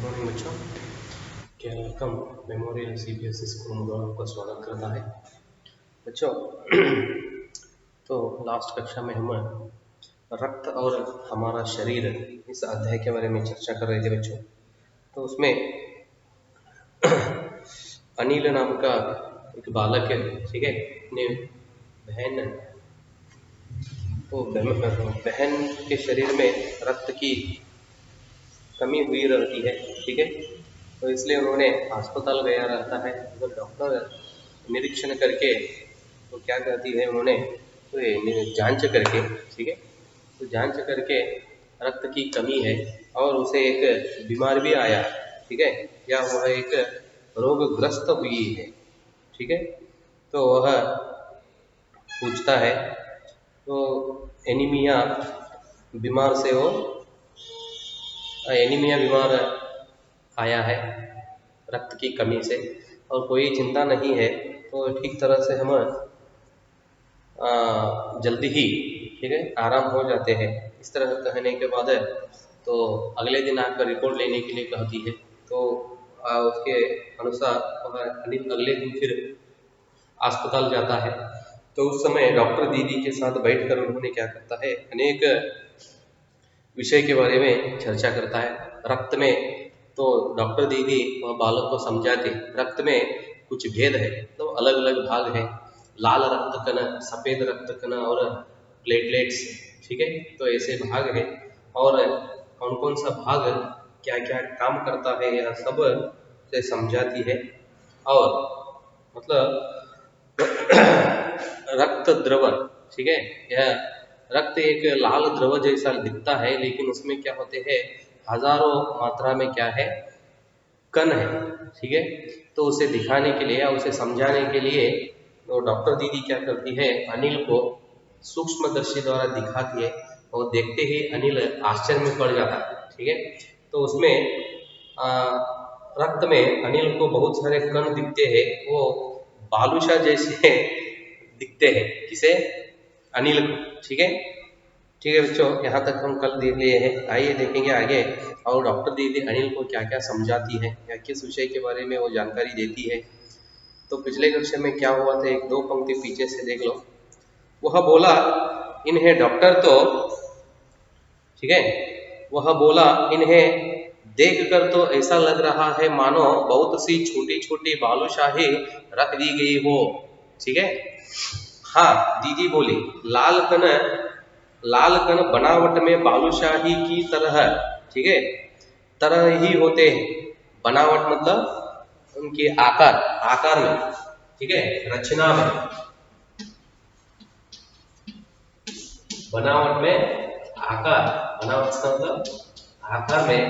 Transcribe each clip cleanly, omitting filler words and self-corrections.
Morning बच्चों, क्या welcome memorial CBSE school Mundra आपका स्वागत करता है बच्चों। तो लास्ट कक्षा में हम रक्त और हमारा शरीर इस अध्याय के बारे में चर्चा कर रहे थे बच्चों। तो उसमें अनिल नाम का एक बालक है, ठीक है, अपने बहन के शरीर में रक्त की कमी हुई रहती है, ठीक है। तो इसलिए उन्होंने अस्पताल गया रहता है। तो डॉक्टर निरीक्षण करके तो क्या कहती है, उन्होंने तो जांच करके, ठीक है, तो जांच करके रक्त की कमी है और उसे एक बीमार भी आया, ठीक है, या वह एक रोगग्रस्त हुई है, ठीक है। तो वह पूछता है, तो एनीमिया बीमार से वो एनीमिया बीमार आया है रक्त की कमी से, और कोई चिंता नहीं है, तो ठीक तरह से हम जल्दी ही, ठीक है, आराम हो जाते हैं। इस तरह कहने के बाद तो अगले दिन आकर रिपोर्ट लेने के लिए कहती है। तो उसके अनुसार वह अगले दिन फिर अस्पताल जाता है। तो उस समय डॉक्टर दीदी के साथ बैठकर उन्होंने क्या करता है, अनेक विषय के बारे में चर्चा करता है। रक्त में तो डॉक्टर दीदी वह बालक को समझाते, रक्त में कुछ भेद है, तो अलग अलग भाग है, लाल रक्त कण, सफ़ेद रक्त कण और प्लेटलेट्स, ठीक है। तो ऐसे भाग है और कौन कौन सा भाग क्या क्या काम करता है, यह सब से समझाती है। और मतलब रक्त द्रव, ठीक है, यह रक्त एक लाल द्रव जैसा दिखता है, लेकिन उसमें क्या होते हैं, हजारों मात्रा में क्या है, कण है, ठीक है। तो उसे दिखाने के लिए या उसे समझाने के लिए तो डॉक्टर दीदी क्या करती है, अनिल को सूक्ष्मदर्शी द्वारा दिखाती है, और देखते ही अनिल आश्चर्य में पड़ जाता है, ठीक है। तो उसमें रक्त में अनिल को बहुत सारे कण दिखते हैं, वो बालूशाह जैसे दिखते हैं, किसे, अनिल को, ठीक है। ठीक है बच्चों, यहाँ तक हम कल देख लिए हैं। आइए देखेंगे आगे और डॉक्टर दीदी अनिल को क्या क्या समझाती है या किस विषय के बारे में वो जानकारी देती है। तो पिछले कक्षा में क्या हुआ था, एक दो पंक्ति पीछे से देख लो। वह बोला, इन्हें डॉक्टर तो, ठीक है, वह बोला, इन्हें देखकर तो ऐसा लग रहा है मानो बहुत सी छोटी छोटी बालूशाही रख दी गई हो, ठीक है। हाँ, दीदी बोली, लाल कण बनावट में बालूशाही की तरह, ठीक है, तरह ही होते हैं। बनावट मतलब उनके आकार में, ठीक है, रचना में, बनावट में बनावट मतलब आकार में।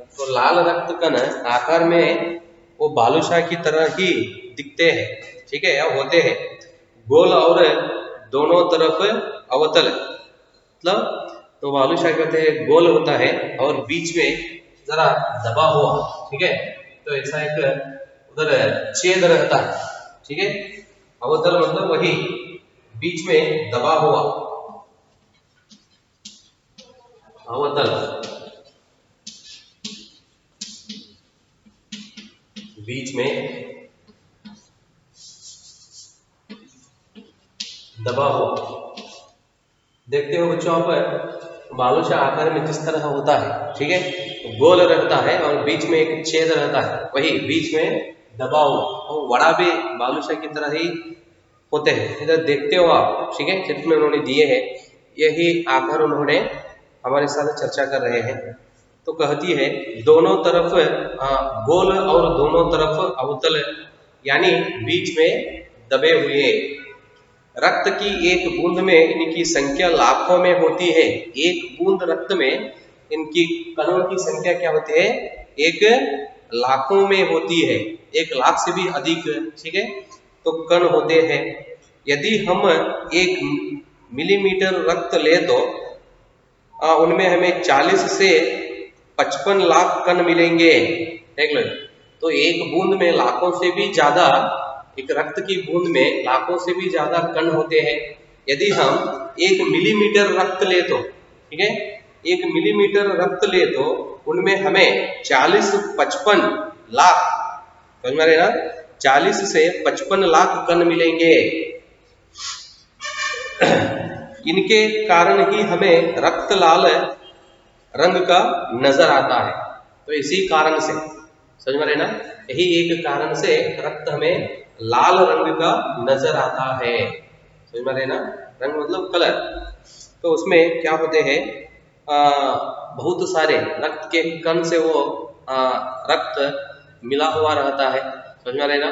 तो लाल रक्त कण आकार में वो बालूशाह की तरह ही दिखते हैं, ठीक है, या होते हैं, गोल और दोनों तरफ अवतल, मतलब तो बालूशाह कहते हैं गोल होता है और बीच में जरा दबा हुआ, ठीक है। तो ऐसा एक उधर छेद रहता है, ठीक है। अवतल मतलब वही बीच में दबा हुआ, अवतल बीच में दबा हुआ। देखते हो बच्चों आप, बालूशाह आकार में जिस तरह होता है, ठीक है, गोल रहता है और बीच में एक छेद रहता है, वही बीच में दबा हुआ, और वड़ा भी बालूशाह की तरह ही होते हैं। इधर देखते हो आप, ठीक है, चित्र में उन्होंने दिए हैं, यही आकार उन्होंने हमारे साथ चर्चा कर रहे हैं। तो कहती है दोनों तरफ गोल और दोनों तरफ अवतल, यानी बीच में दबे हुए। रक्त की एक बूंद में इनकी संख्या लाखों में होती है। एक बूंद रक्त में इनकी कणों की संख्या क्या होती है, एक लाखों में होती है, 1,00,000 से भी अधिक, ठीक है, तो कण होते हैं। यदि हम 1 मिलीमीटर रक्त ले तो उनमें हमें 40 से 55 लाख कण मिलेंगे, देख लो। तो एक बूंद में लाखों से भी ज्यादा, एक रक्त की बूंद में लाखों से भी ज्यादा कण होते हैं। यदि हम 1 मिलीमीटर रक्त ले तो, ठीक है, 1 मिलीमीटर रक्त ले तो उनमें हमें 40-55 लाख, समझ में आ रहे ना, 40 से 55 लाख कण मिलेंगे। इनके कारण ही हमें रक्त लाल रंग का नजर आता है। तो इसी कारण से, समझ में आ रहे ना, यही एक कारण से रक्त हमें लाल रंग का नजर आता है। समझ में आ रहे ना, रंग मतलब कलर। तो उसमें क्या होते हैं, बहुत सारे रक्त के कण से वो रक्त मिला हुआ रहता है। समझ में आ रहे ना,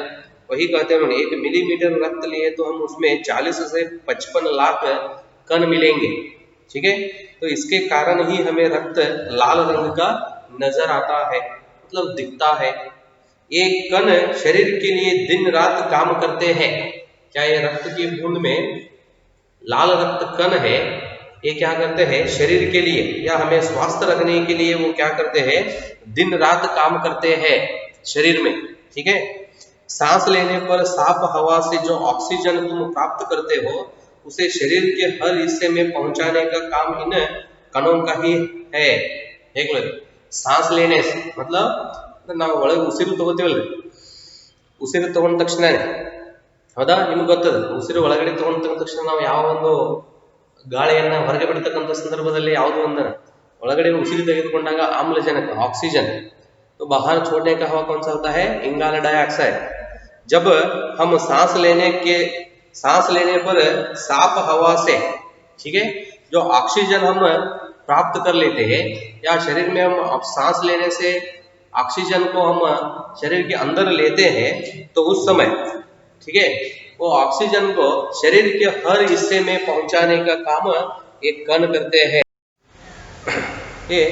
वही कहते हैं 1 मिलीमीटर रक्त लिए तो हम उसमें 40 से 55 लाख कण मिलेंगे। ठीक है, तो इसके कारण ही हमें रक्त लाल रंग का नजर आता है, मतलब दिखता है। ये कण शरीर के लिए दिन रात काम करते हैं। क्या ये रक्त की बूंद में लाल रक्त कण है, ये क्या करते हैं शरीर के लिए या हमें स्वस्थ रखने के लिए, वो क्या करते हैं दिन रात काम करते हैं शरीर में। ठीक है, सांस लेने पर साफ हवा से जो ऑक्सीजन तुम प्राप्त करते हो उसे शरीर के हर हिस्से में पहुंचाने का काम इन कणों का ही है। एक सांस लेने से मतलब ನಾವು ಒಳಗೆ ಉಸಿರು ತಗೋತೀವಲ್ಲ, ಉಸಿರು ತಗೊಂಡ ತಕ್ಷಣ ಹೌದಾ, ನಿಮ್ಗೆ ಗೊತ್ತದ ಉಸಿರು ಒಳಗಡೆ ತಗೊಂಡ ತಕ್ಷಣ ನಾವು ಯಾವ ಒಂದು ಗಾಳಿಯನ್ನ ಹೊರಗೆ ಬಿಡ್ತಕ್ಕಂಥ ಸಂದರ್ಭದಲ್ಲಿ ಯಾವುದೋ ಒಂದು ಒಳಗಡೆ ಉಸಿರು ತೆಗೆದುಕೊಂಡಾಗ ಆಮ್ಲಜನಕ ऑक्सीजन, तो बाहर छोड़ने का हवा कौन सा होता है, इंगाला डाइऑक्साइड। जब हम सांस लेने पर साफ हवा से, ठीक है, जो ऑक्सीजन हम प्राप्त कर लेते हैं या शरीर में हम सांस लेने से ऑक्सीजन को हम शरीर के अंदर लेते हैं, तो उस समय, ठीक है, वो ऑक्सीजन को शरीर के हर हिस्से में पहुंचाने का काम एक कण करते हैं। ये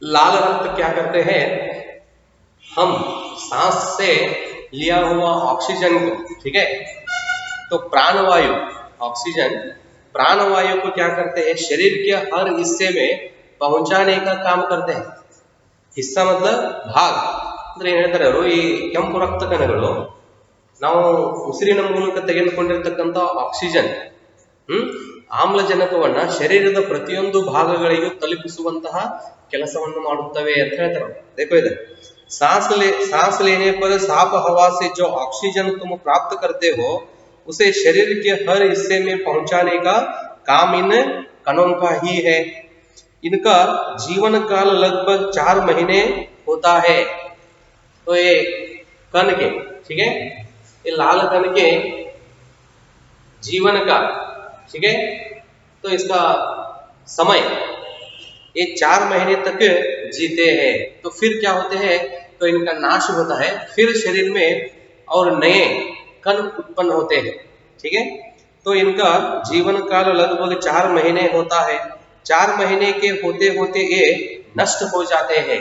लाल रक्त क्या करते हैं, हम सांस से लिया हुआ ऑक्सीजन को, ठीक है, तो प्राणवायु ऑक्सीजन प्राणवायु को क्या करते हैं शरीर के हर हिस्से में पहुंचाने का काम करते हैं। हिस्सा मतलब भाग, ಅಂದ್ರೆ ಏನು ಹೇಳ್ತಾರೆ ಅವರು, ಈ ಕೆಂಪು ರಕ್ತ ಕಣಗಳು ನಾವು ಉಸಿರಿನ ಮೂಲಕ ತೆಗೆದುಕೊಂಡಿರ್ತಕ್ಕಂಥ ಆಕ್ಸಿಜನ್ ಆಮ್ಲಜನಕವನ್ನ ಶರೀರದ ಪ್ರತಿಯೊಂದು ಭಾಗಗಳಿಗೂ ತಲುಪಿಸುವಂತಹ ಕೆಲಸವನ್ನು ಮಾಡುತ್ತವೆ ಅಂತ ಹೇಳ್ತಾರೆ। देखो इधर, सांस लेने पर साफ हवा से जो ऑक्सीजन तुम प्राप्त करते हो उसे शरीर के हर हिस्से में पहुंचाने का काम इन कणों का ही है। इनका जीवन काल लगभग 4 महीने होता है। तो ये कण के, ठीक है, ये लाल कण के जीवन काल, ठीक है, तो इसका समय ये 4 महीने तक जीते हैं। तो फिर क्या होते हैं, तो इनका नाश होता है, फिर शरीर में और नए कण उत्पन्न होते हैं। ठीक है, तो इनका जीवन काल लगभग 4 महीने होता है। 4 महीने के होते होते ये नष्ट हो जाते हैं।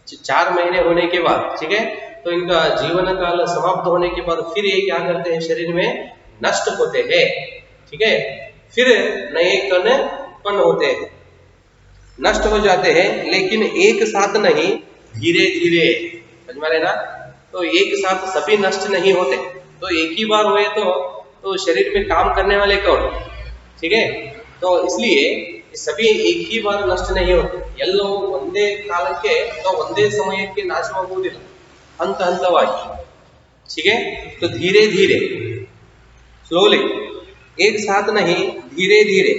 4 महीने होने के बाद, ठीक है, तो इनका जीवन काल समाप्त होने के बाद फिर ये क्या करते हैं शरीर में नष्ट होते हैं। ठीक है, फिर नए कण उत्पन्न होते हैं, नष्ट हो जाते हैं, लेकिन एक साथ नहीं, धीरे धीरे। समझ में आ रहे ना, तो एक साथ सभी नष्ट नहीं होते। तो एक ही बार हुए तो शरीर में काम करने वाले कौन, ठीक है, तो इसलिए सभी एक ही बार नष्ट नहीं होते। ಎಲ್ಲೋ ಒಂದೇ ಕಾಲಕ್ಕೆ ಅಥವಾ ಒಂದೇ ಸಮಯಕ್ಕೆ ನಾಶವಾಗುವುದಿಲ್ಲ, ಹಂತ ಹಂತವಾಗಿ। ठीक है, तो धीरे धीरे, स्लोली, एक साथ नहीं, धीरे धीरे,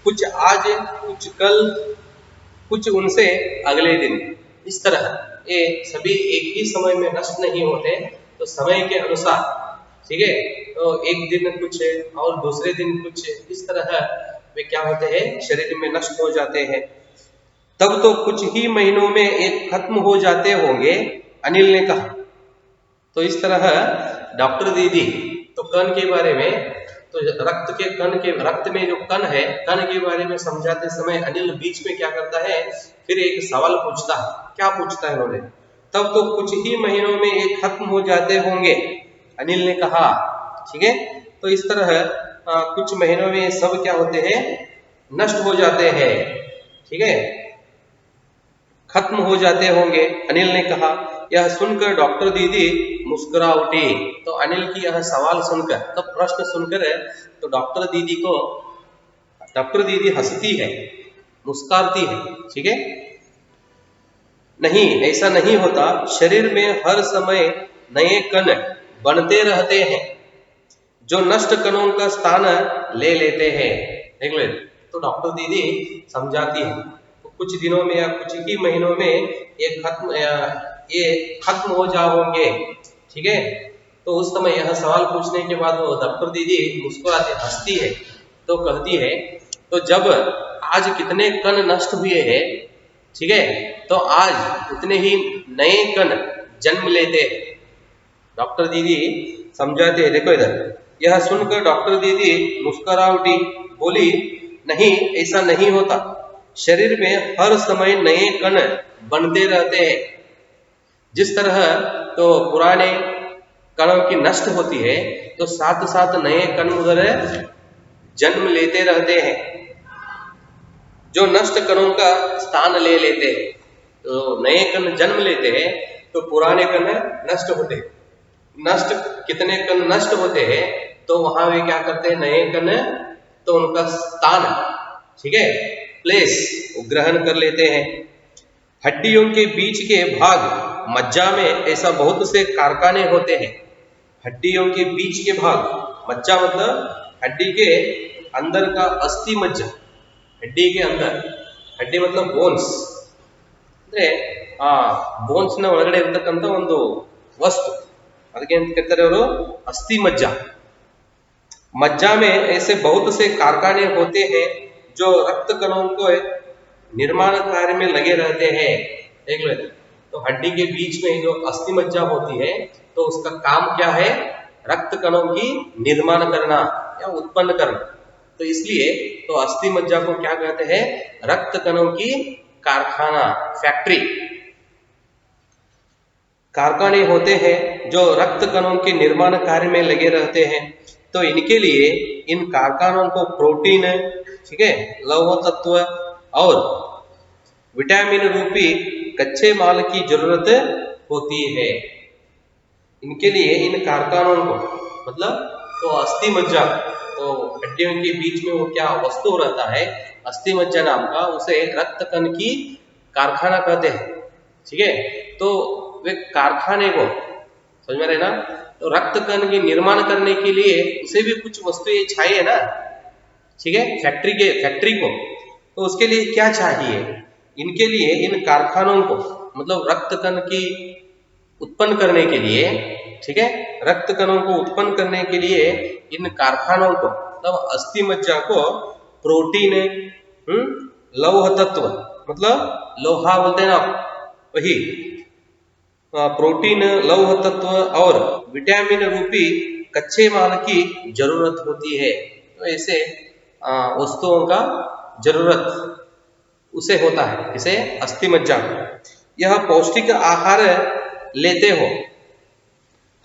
कुछ आज कुछ कल कुछ उनसे अगले दिन, इस तरह ये सभी एक ही समय में नष्ट नहीं होते। तो समय के अनुसार, ठीक है, तो एक दिन कुछ और दूसरे दिन कुछ, इस तरह वे क्या होते हैं शरीर में नष्ट हो जाते हैं। तब तो कुछ ही महीनों में एक खत्म हो जाते होंगे, अनिल ने कहा। तो इस तरह डॉक्टर दीदी तो कण के बारे में, तो रक्त के कण के, रक्त में जो कण है, कण के बारे में समझाते समय अनिल बीच में क्या करता है, फिर एक सवाल पूछता है। क्या पूछता है उन्होंने, तब तो कुछ ही महीनों में एक खत्म हो जाते होंगे, अनिल ने कहा। ठीक है, तो इस तरह कुछ महीनों में सब क्या होते हैं, नष्ट हो जाते हैं। ठीक है, खत्म हो जाते होंगे, अनिल ने कहा। यह सुनकर डॉक्टर दीदी मुस्कुरा उठी। तो अनिल की यह सवाल सुनकर, तो प्रश्न सुनकर, तो डॉक्टर दीदी हंसती है, मुस्कुराती है। ठीक है, नहीं, ऐसा नहीं होता। शरीर में हर समय नए कण बनते रहते हैं जो नष्ट कणों का स्थान ले लेते हैं। देख लो, तो डॉक्टर दीदी समझाती है, तो कुछ दिनों में या कुछ ही महीनों में ये खत्म हो जाओगे, ठीक है। तो उस समय यह सवाल पूछने के बाद वो डॉक्टर दीदी मुस्कुराती हंसती है, तो कहती है, तो जब आज कितने कण नष्ट हुए हैं, ठीक है, तो आज उतने ही नए कण जन्म लेते हैं। डॉक्टर दीदी समझाते हैं, देखो इधर। यह सुनकर डॉक्टर दीदी मुस्कुरा उठी, बोली, नहीं, ऐसा नहीं होता। शरीर में हर समय नए कण बनते रहते हैं। जिस तरह तो पुराने कणों की नष्ट होती है, तो साथ साथ नए कण उधर जन्म लेते रहते हैं जो नष्ट कणों का स्थान ले लेते हैं। तो नए कण जन्म लेते हैं, तो पुराने कण नष्ट होते हैं। नष्ट कितने कण नष्ट होते हैं, तो वहां वे क्या करते हैं, नए कण तो उनका स्थान, ठीक है, प्लेस ग्रहण कर लेते हैं। हड्डियों के बीच के भाग मज्जा में ऐसा बहुत से कारखाने होते हैं। हड्डियों के बीच के भाग, मज्जा मतलब हड्डी के अंदर का अस्थि मज्जा, हड्डी के अंदर, हड्डी मतलब बोन्स, ಅಂದ್ರೆ ಬೋನ್ಸ್ ನ ಒಳಗಡೆ ಇರತಕ್ಕಂತ ಒಂದು ವಸ್ತು, ಅದಕ್ಕೆ ಅಂತ ಕರೀತಾರೆ ಅವರು अस्थि मज्जा। मज्जा में ऐसे बहुत से कारखाने होते हैं जो रक्त कणों को निर्माण कार्य में लगे रहते हैं। देख लो, तो हड्डी के बीच में जो अस्थि मज्जा होती है, तो उसका काम क्या है, रक्त कणों की निर्माण करना या उत्पन्न करना। तो इसलिए तो अस्थि मज्जा को क्या कहते हैं, रक्त कणों की कारखाना, फैक्ट्री। कारखाने होते हैं जो रक्त कणों के निर्माण कार्य में लगे रहते हैं। तो इनके लिए इन कारखानों को प्रोटीन, ठीक है, लौह तत्व और विटामिन रूपी कच्चे माल की जरूरत होती है। इनके लिए इन कारखानों को, मतलब तो अस्थि मज्जा, तो हड्डियों के बीच में वो क्या वस्तु रहता है, अस्थि मज्जा नाम का, उसे रक्त कण की कारखाना कहते हैं, ठीक है। तो वे कारखाने को, समझ में रहे ना, तो रक्त कण की निर्माण करने के लिए उसे भी कुछ वस्तुएं चाहिए ना, ठीक है, फैक्ट्री को, तो उसके लिए क्या चाहिए, इनके लिए इन कारखानों को, मतलब रक्त कण की उत्पन्न करने के लिए, ठीक है, रक्त कणों को उत्पन्न करने के लिए इन कारखानों को, मतलब अस्थि मज्जा को प्रोटीन, लौह तत्व, मतलब लोहा बोलते हैं ना, वही प्रोटीन, लौह तत्व और विटामिन रूपी कच्चे माल की जरूरत होती है। तो ऐसे वस्तुओं का जरूरत उसे होता है, इसे अस्थि मज्जा। यह पौष्टिक आहार लेते हो,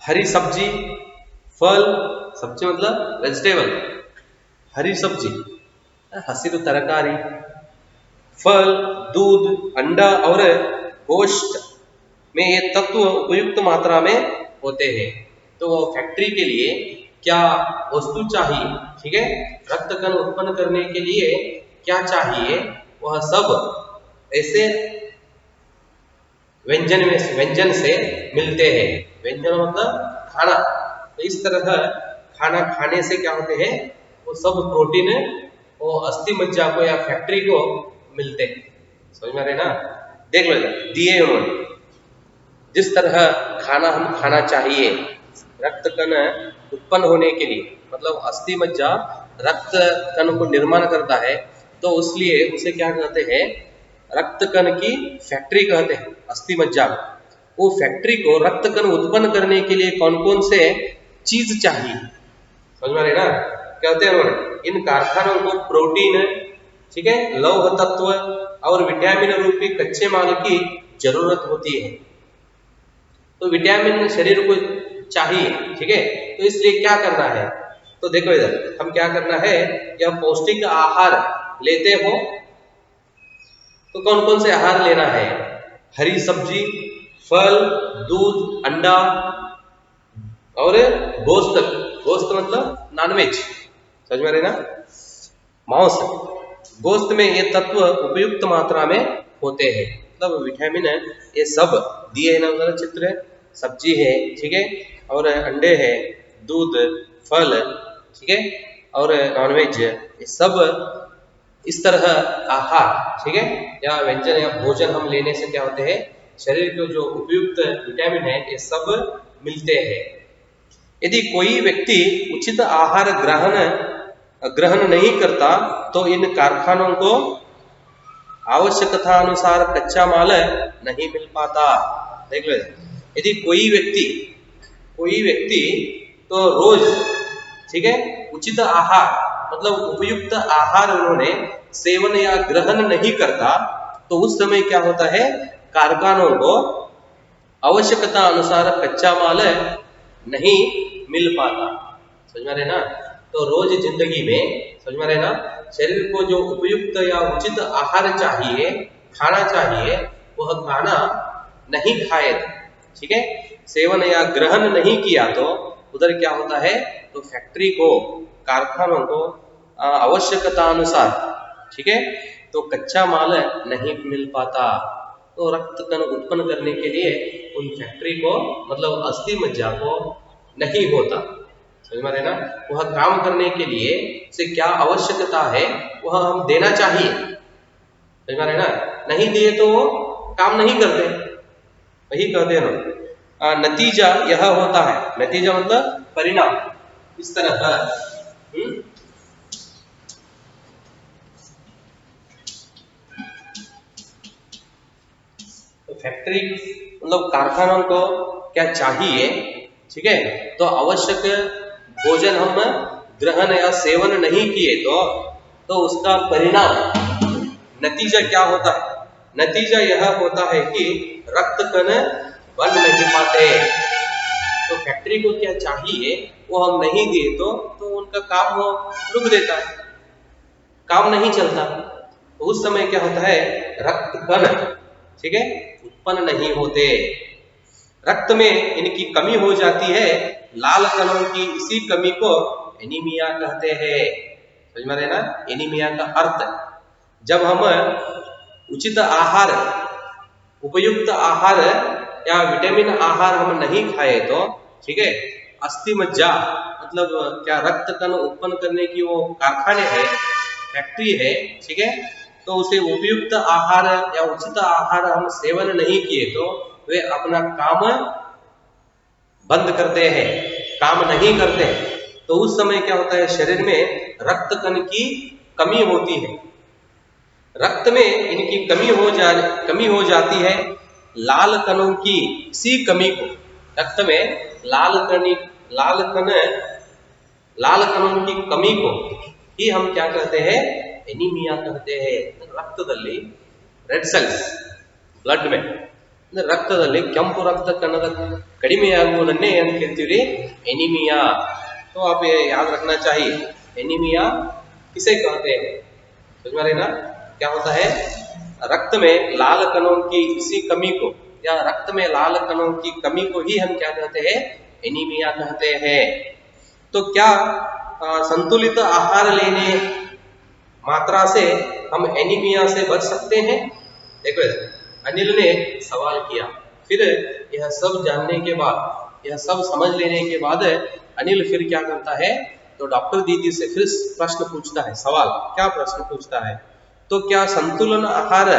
हरी सब्जी, फल, सब्जी मतलब वेजिटेबल, हरी सब्जी, हसिरु तरकारी, फल, दूध, अंडा और गोश्त में ये तत्व उपयुक्त मात्रा में होते हैं। तो फैक्ट्री के लिए क्या वस्तु चाहिए, ठीक है, रक्त कण उत्पन्न करने के लिए क्या चाहिए, वह सब ऐसे व्यंजन से मिलते हैं। व्यंजन मतलब खाना, तो इस तरह खाना खाने से क्या होते हैं, वो सब प्रोटीन वो अस्थि मज्जा को या फैक्ट्री को मिलते हैं। समझ में आ रहे ना, देख लो दिए उन्होंने, जिस तरह खाना हम खाना चाहिए रक्त कण उत्पन्न होने के लिए, मतलब अस्थि मज्जा रक्त कण को निर्माण करता है, तो उसलिए उसे क्या कहते हैं, रक्त कण की फैक्ट्री कहते हैं, अस्थि मज्जा। वो फैक्ट्री को रक्त कण उत्पन्न करने के लिए कौन कौन से चीज चाहिए, समझ में आ रहे ना, कहते हैं उन्होंने इन कारखानों को प्रोटीन, ठीक है, लौह तत्व और विटामिन रूपी कच्चे माल की जरूरत होती है। तो विटामिन शरीर को चाहिए, ठीक है, तो इसलिए क्या करना है, तो देखो इधर हम क्या करना है, यह पौष्टिक आहार लेते हो, तो कौन कौन से आहार लेना है, हरी सब्जी, फल, दूध, अंडा और गोश्त, गोश्त मतलब नॉनवेज, समझ में आ रहे ना, मांस, गोश्त में ये तत्व उपयुक्त मात्रा में होते हैं। मतलब विटामिन है ये सब दिए है ना उधर चित्र, सब्जी है, ठीक है, और अंडे है, दूध, फल, ठीक है, और नॉनवेज, ये सब इस तरह आहार, ठीक है, या व्यंजन या भोजन हम लेने से क्या होते हैं, शरीर को जो उपयुक्त विटामिन है ये सब मिलते हैं। यदि कोई व्यक्ति उचित आहार ग्रहण नहीं करता तो इन कारखानों को आवश्यकता अनुसार कच्चा माल नहीं मिल पाता। देख लो, यदि कोई व्यक्ति तो रोज, ठीक है, उचित आहार मतलब उपयुक्त आहार उन्होंने सेवन या ग्रहण नहीं करता तो उस समय क्या होता है, कारखानों को आवश्यकता अनुसार कच्चा माल नहीं मिल पाता। समझ में रहे ना? तो रोज जिंदगी में, समझ में रहे ना, शरीर को जो उपयुक्त या उचित आहार चाहिए, खाना चाहिए, वह खाना नहीं खाए, ठीक है, सेवन या ग्रहण नहीं किया तो उधर क्या होता है, तो फैक्ट्री को, कारखानों को आवश्यकता अनुसार, ठीक है, तो कच्चा माल नहीं मिल पाता। तो रक्त कण उत्पन्न करने के लिए उन फैक्ट्री को मतलब अस्थि मज्जा को नहीं होता। समझ में रहे ना? वह काम करने के लिए से क्या आवश्यकता है वह हम देना चाहिए। समझ में रहे ना? नहीं दिए तो वो काम नहीं करते, वही कहते हैं। नतीजा यह होता है, नतीजा मतलब परिणाम इस तरह का। तो फैक्ट्री मतलब कारखानों को क्या चाहिए, ठीक है, तो आवश्यक भोजन हम ग्रहण या सेवन नहीं किए तो उसका परिणाम, नतीजा क्या होता है? नतीजा यह होता है कि रक्त कण बन नहीं पाते। तो फैक्ट्री को क्या चाहिए वो हम नहीं दिए तो उनका काम वो रुक देता है, काम नहीं चलता। तो उस समय क्या होता है, रक्त कण, ठीक है, उत्पन्न नहीं होते, रक्त में इनकी कमी हो जाती है। लाल कणों की इसी कमी को एनीमिया कहते हैं। समझ में रहे ना? एनीमिया का अर्थ, जब हम उचित आहार, उपयुक्त आहार या विटामिन आहार हम नहीं खाए तो, ठीक है, अस्थि मज्जा मतलब क्या, रक्त कण उत्पन्न करने की वो कारखाने है, फैक्ट्री है, ठीक है, तो उसे उपयुक्त आहार या उचित आहार हम सेवन नहीं किए तो वे अपना काम बंद करते हैं, काम नहीं करते हैं। तो उस समय क्या होता है, शरीर में रक्त कण की कमी होती है, रक्त में इनकी कमी हो जाती है। लाल कणों की इसी कमी को, रक्त में लाल कणों की कमी को ही हम क्या कहते हैं, एनीमिया कहते हैं। रक्तದಲ್ಲಿ ರೆಡ್ ಸೆಲ್ಸ್, ಬ್ಲಡ್ में ರಕ್ತದಲ್ಲಿ ಕೆಂಪು ರಕ್ತ ಕಣದ ಕಡಿಮೆಯಾಗುವುದನ್ನೇ ಏನು ಹೇಳ್ತೀವಿ, एनीमिया। तो आप ये याद रखना चाहिए, एनीमिया किसे कहते हैं। समझ में रहे ना? क्या होता है, रक्त में लाल कणों की इसी कमी को या रक्त में लाल कणों की कमी को ही हम क्या कहते हैं, एनीमिया कहते हैं। तो क्या संतुलित आहार लेने मात्रा से हम एनीमिया से बच सकते हैं? देखो, अनिल ने सवाल किया, फिर यह सब जानने के बाद, यह सब समझ लेने के बाद अनिल फिर क्या करता है, तो डॉक्टर दीदी से फिर प्रश्न पूछता है। सवाल क्या प्रश्न पूछता है, तो क्या संतुलन आहार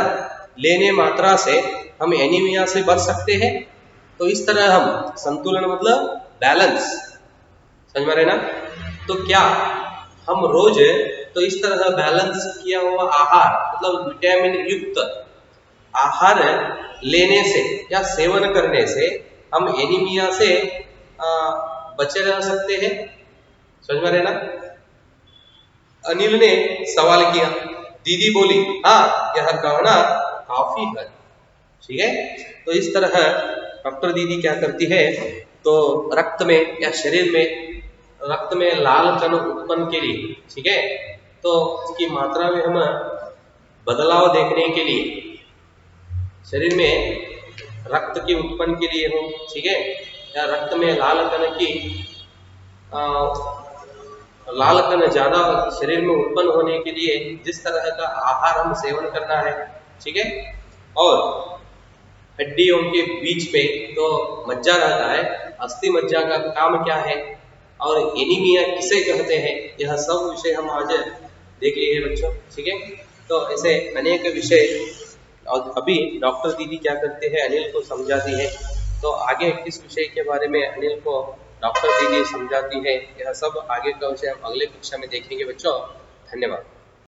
लेने मात्रा से हम एनीमिया से बच सकते हैं? तो इस तरह हम संतुलन मतलब बैलेंस, समझ में रहे ना? तो क्या हम रोज तो इस तरह बैलेंस किया हुआ आहार मतलब विटामिन युक्त आहार लेने से या सेवन करने से हम एनीमिया से बचे रह सकते हैं? समझ में रहे ना? अनिल ने सवाल किया, दीदी बोली हाँ यह कहना काफी है, ठीक है। तो इस तरह डॉक्टर दीदी क्या करती है, तो रक्त में या शरीर में रक्त में लाल कण उत्पन्न के लिए, ठीक है, तो इसकी मात्रा में हम बदलाव देखने के लिए, शरीर में रक्त की उत्पन्न के लिए हो, ठीक है, या रक्त में लाल कण ज्यादा शरीर में उत्पन्न होने के लिए जिस तरह का आहार हम सेवन करना है, ठीक है, और हड्डियों के बीच में तो मज्जा रहता है। अस्थि मज्जा का काम क्या है और एनीमिया किसे कहते हैं, यह सब विषय हम आज देख लिए बच्चों। ठीक है, तो ऐसे अनेक विषय। और अभी डॉक्टर दीदी क्या करते हैं, अनिल को समझाती है। तो आगे किस विषय के बारे में अनिल को डॉक्टर दीदी समझाती है, यह सब आगे का विषय हम अगले कक्षा में देखेंगे बच्चों। धन्यवाद।